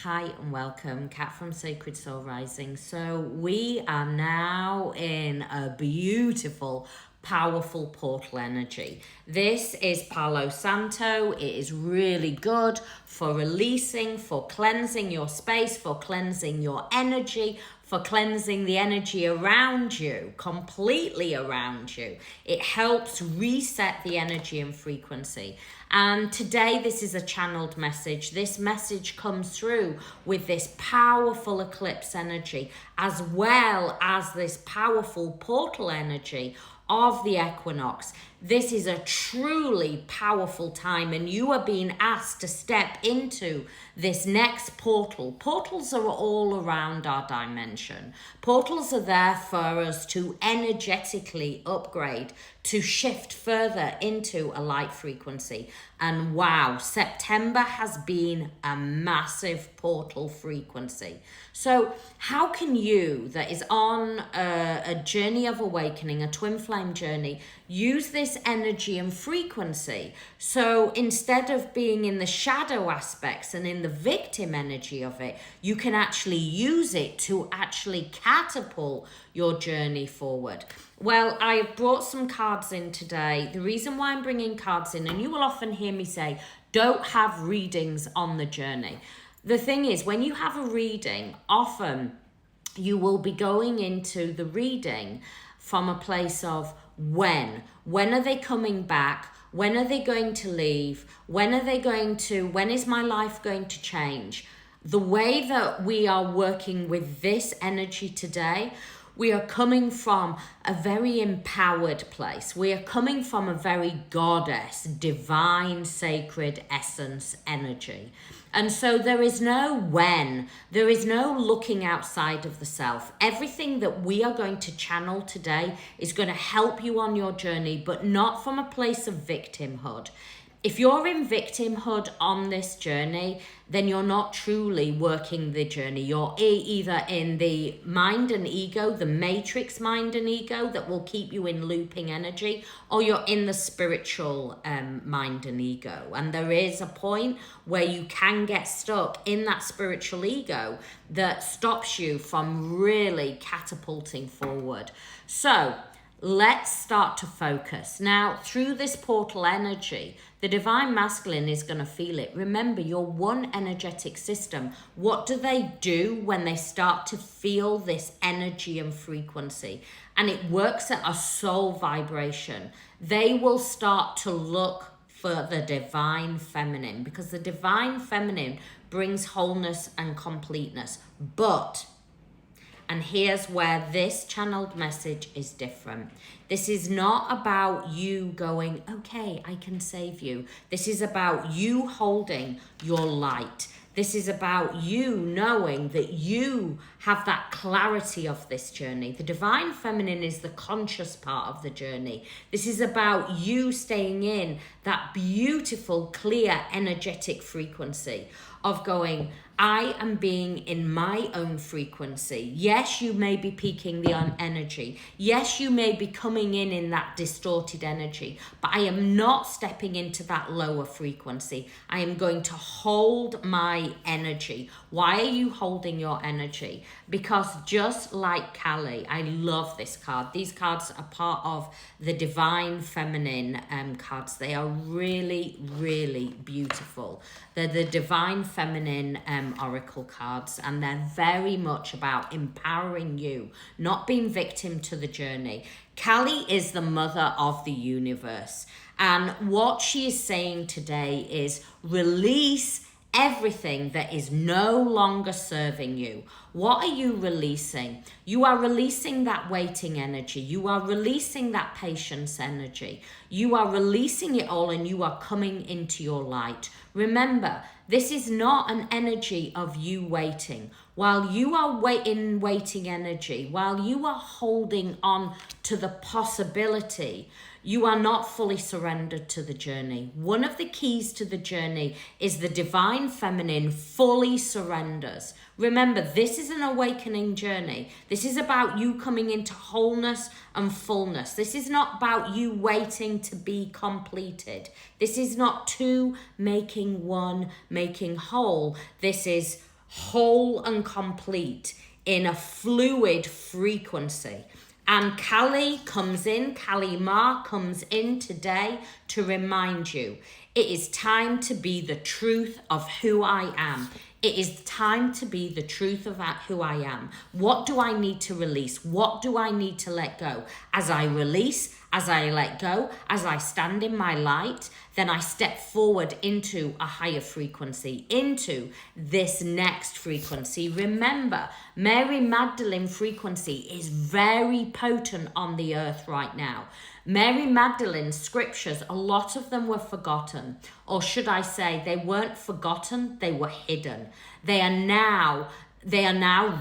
Hi and welcome, Kat from Sacred Soul Rising. So we are now in a beautiful, powerful portal energy. This is Palo Santo. It is really good for releasing, for cleansing your space, for cleansing your energy, for cleansing the energy around you, completely around you. It helps reset the energy and frequency. And today this is a channeled message. This message comes through with this powerful eclipse energy, as well as this powerful portal energy of the equinox. This is a truly powerful time, and you are being asked to step into this next portal. Portals are all around our dimension. Portals are there for us to energetically upgrade, to shift further into a light frequency. And wow, September has been a massive portal frequency. So how can you, that is on a journey of awakening, a twin flame journey, use this energy and frequency? So instead of being in the shadow aspects and in the victim energy of it, you can actually use it to actually catapult your journey forward. Well, I have brought some cards in today. The reason why I'm bringing cards in, and you will often hear me say, don't have readings on the journey. The thing is, when you have a reading, often you will be going into the reading from a place of when are they coming back? When are they going to leave? When is my life going to change? The way that we are working with this energy today, we are coming from a very empowered place. We are coming from a very goddess, divine, sacred essence energy. And so there is no when, there is no looking outside of the self. Everything that we are going to channel today is going to help you on your journey, but not from a place of victimhood. If you're in victimhood on this journey, then you're not truly working the journey. You're either in the mind and ego, the matrix mind and ego that will keep you in looping energy, or you're in the spiritual mind and ego. And there is a point where you can get stuck in that spiritual ego that stops you from really catapulting forward. So let's start to focus. Now, through this portal energy, the divine masculine is going to feel it. Remember, you're one energetic system. What do they do when they start to feel this energy and frequency? And it works at a soul vibration. They will start to look for the divine feminine, because the divine feminine brings wholeness and completeness. But and here's where this channeled message is different. This is not about you going, okay, I can save you. This is about you holding your light. This is about you knowing that you have that clarity of this journey. The divine feminine is the conscious part of the journey. This is about you staying in that beautiful, clear, energetic frequency of going, I am being in my own frequency. Yes, you may be peaking the energy. Yes, you may be coming in that distorted energy, but I am not stepping into that lower frequency. I am going to hold my energy. Why are you holding your energy? Because just like Kali, I love this card. These cards are part of the divine feminine cards. They are really, really beautiful. They're the divine feminine oracle cards, and they're very much about empowering you, not being victim to the journey. Kali is the mother of the universe, and what she is saying today is release everything that is no longer serving you. What are you releasing? You are releasing that waiting energy. You are releasing that patience energy. You are releasing it all, and you are coming into your light. Remember, this is not an energy of you waiting. While you are waiting energy, while you are holding on to the possibility, you are not fully surrendered to the journey. One of the keys to the journey is the divine feminine fully surrenders. Remember, this is an awakening journey. This is about you coming into wholeness and fullness. This is not about you waiting to be completed. This is not two making one, making whole. This is whole and complete in a fluid frequency. And Kali Ma comes in today to remind you, it is time to be the truth of who I am. It is time to be the truth of who I am. What do I need to release? What do I need to let go? As I release, as I let go, as I stand in my light, then I step forward into a higher frequency, into this next frequency. Remember, Mary Magdalene frequency is very potent on the earth right now. Mary Magdalene's scriptures, a lot of them were forgotten, or should I say they weren't forgotten, they were hidden. They are now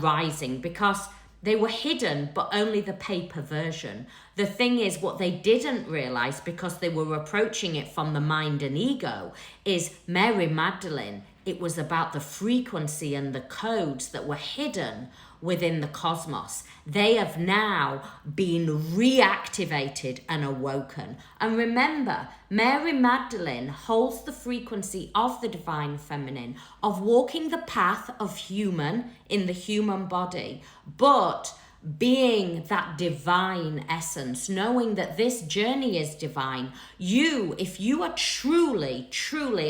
rising because they were hidden, but only the paper version. The thing is, what they didn't realize, because they were approaching it from the mind and ego, is Mary Magdalene, it was about the frequency and the codes that were hidden within the cosmos. They have now been reactivated and awoken. And remember, Mary Magdalene holds the frequency of the divine feminine, of walking the path of human in the human body, but being that divine essence, knowing that this journey is divine. If you are truly,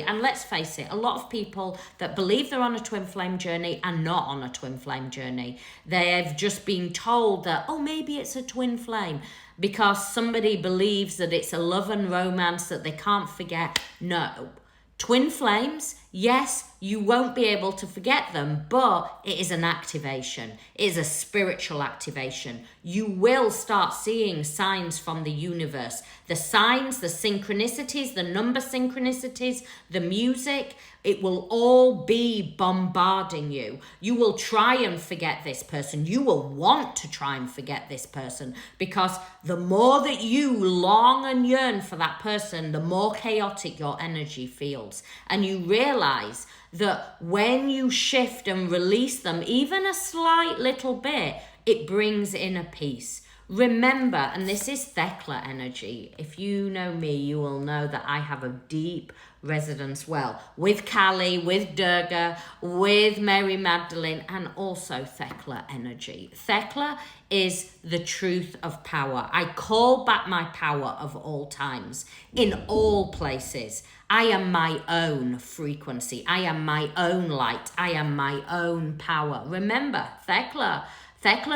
and let's face it, a lot of people that believe they're on a twin flame journey are not on a twin flame journey. They've just been told that, oh, maybe it's a twin flame because somebody believes that it's a love and romance that they can't forget. No. Twin flames, yes, you won't be able to forget them, but it is an activation. It is a spiritual activation. You will start seeing signs from the universe. The signs, the synchronicities, the number synchronicities, the music, it will all be bombarding you. You will try and forget this person. You will want to try and forget this person because the more that you long and yearn for that person, the more chaotic your energy feels. And you realize that when you shift and release them, even a slight little bit, it brings in a peace. Remember, and this is Thekla energy. If you know me, you will know that I have a deep resonance with Kali, with Durga, with Mary Magdalene, and also Thekla energy. Thekla is the truth of power. I call back my power of all times, in all places. I am my own frequency. I am my own light. I am my own power. Remember, Thekla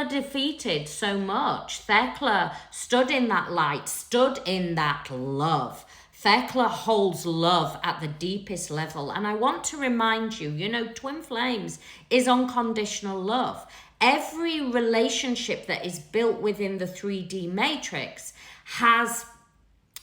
defeated so much. Thekla stood in that light, stood in that love. Thekla holds love at the deepest level. And I want to remind you, twin flames is unconditional love. Every relationship that is built within the 3D matrix has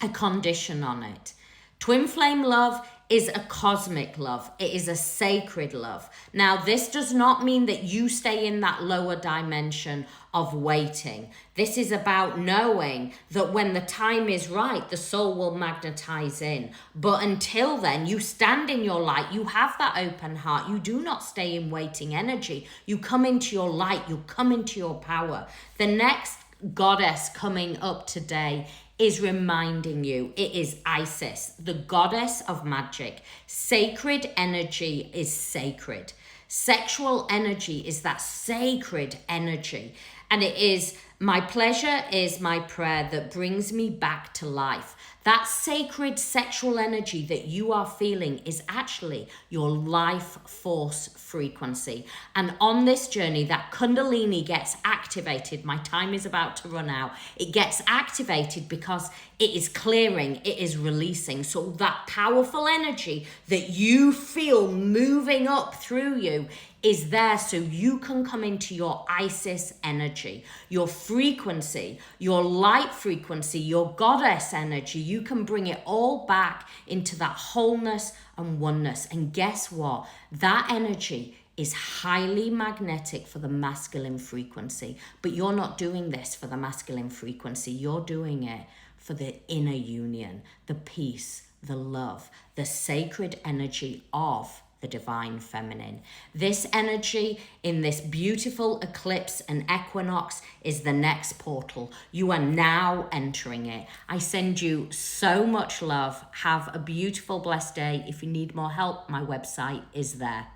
a condition on it. Twin flame love is a cosmic love. It is a sacred love. Now, this does not mean that you stay in that lower dimension of waiting. This is about knowing that when the time is right, the soul will magnetize in. But until then, you stand in your light. You have that open heart. You do not stay in waiting energy. You come into your light. You come into your power. The next goddess coming up today is reminding you, it is Isis, the goddess of magic. Sacred energy is sacred. Sexual energy is that sacred energy. And it is my pleasure, is my prayer that brings me back to life. That sacred sexual energy that you are feeling is actually your life force frequency. And on this journey, that Kundalini gets activated. My time is about to run out. It gets activated because it is clearing, it is releasing. So that powerful energy that you feel moving up through you is there so you can come into your Isis energy, your frequency, your light frequency, your goddess energy. You can bring it all back into that wholeness and oneness. And guess what? That energy is highly magnetic for the masculine frequency. But you're not doing this for the masculine frequency. You're doing it for the inner union, the peace, the love, the sacred energy of the divine feminine. This energy in this beautiful eclipse and equinox is the next portal. You are now entering it. I send you so much love. Have a beautiful, blessed day. If you need more help, my website is there.